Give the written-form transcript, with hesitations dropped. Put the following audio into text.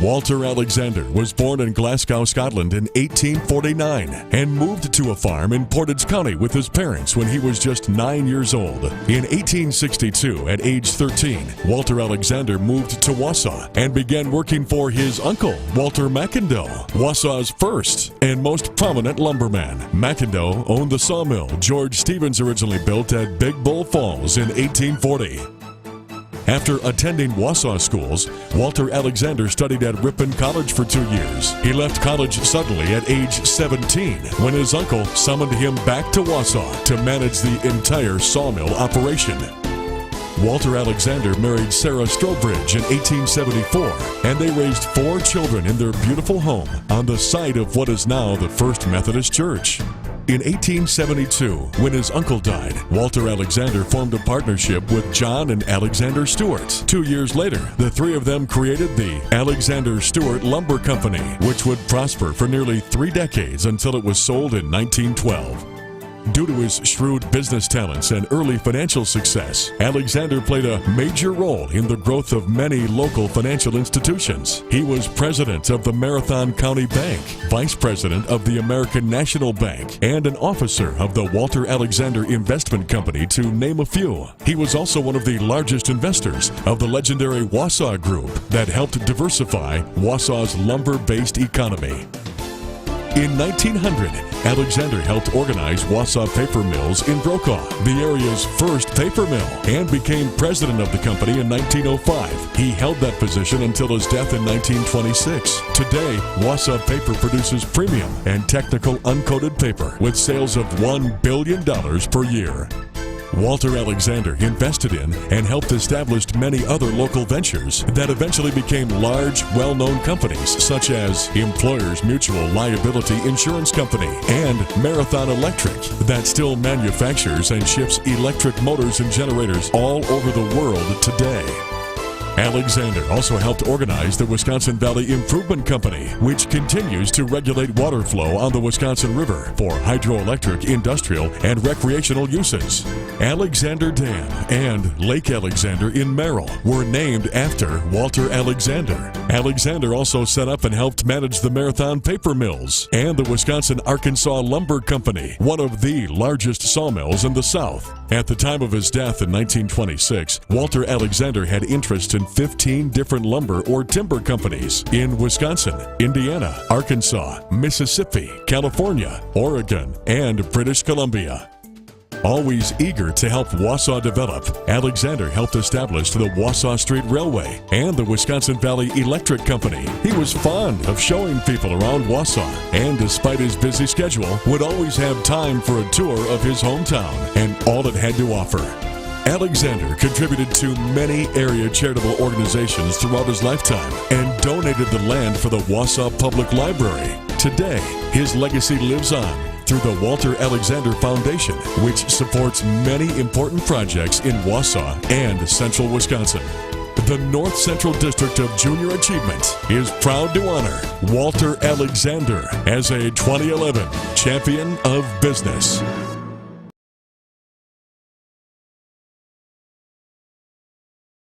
Walter Alexander was born in Glasgow, Scotland in 1849 and moved to a farm in Portage County with his parents when he was just 9 years old. In 1862, at age 13, Walter Alexander moved to Wausau and began working for his uncle, Walter McIndoe, Wausau's first and most prominent lumberman. McIndoe owned the sawmill George Stevens originally built at Big Bull Falls in 1840. After attending Wausau schools, Walter Alexander studied at Ripon College for 2 years. He left college suddenly at age 17 when his uncle summoned him back to Wausau to manage the entire sawmill operation. Walter Alexander married Sarah Strobridge in 1874, and they raised 4 children in their beautiful home on the site of what is now the First Methodist Church. In 1872, when his uncle died, Walter Alexander formed a partnership with John and Alexander Stewart. 2 years later, the three of them created the Alexander Stewart Lumber Company, which would prosper for nearly 3 decades until it was sold in 1912. Due to his shrewd business talents and early financial success, Alexander played a major role in the growth of many local financial institutions. He was president of the Marathon County Bank, vice president of the American National Bank, and an officer of the Walter Alexander Investment Company, to name a few. He was also one of the largest investors of the legendary Wausau Group that helped diversify Wausau's lumber-based economy. In 1900, Alexander helped organize Wausau Paper Mills in Brokaw, the area's first paper mill, and became president of the company in 1905. He held that position until his death in 1926. Today, Wausau Paper produces premium and technical uncoated paper with sales of $1 billion per year. Walter Alexander invested in and helped establish many other local ventures that eventually became large, well-known companies such as Employers Mutual Liability Insurance Company and Marathon Electric that still manufactures and ships electric motors and generators all over the world today. Alexander also helped organize the Wisconsin Valley Improvement Company, which continues to regulate water flow on the Wisconsin River for hydroelectric, industrial, and recreational uses. Alexander Dam and Lake Alexander in Merrill were named after Walter Alexander. Alexander also set up and helped manage the Marathon Paper Mills and the Wisconsin-Arkansas Lumber Company, one of the largest sawmills in the South. At the time of his death in 1926, Walter Alexander had interest in 15 different lumber or timber companies in Wisconsin, Indiana, Arkansas, Mississippi, California, Oregon, and British Columbia. Always eager to help Wausau develop, Alexander helped establish the Wausau Street Railway and the Wisconsin Valley Electric Company. He was fond of showing people around Wausau, and despite his busy schedule, would always have time for a tour of his hometown and all it had to offer. Alexander contributed to many area charitable organizations throughout his lifetime and donated the land for the Wausau Public Library. Today, his legacy lives on through the Walter Alexander Foundation, which supports many important projects in Wausau and central Wisconsin. The North Central District of Junior Achievement is proud to honor Walter Alexander as a 2011 Champion of Business.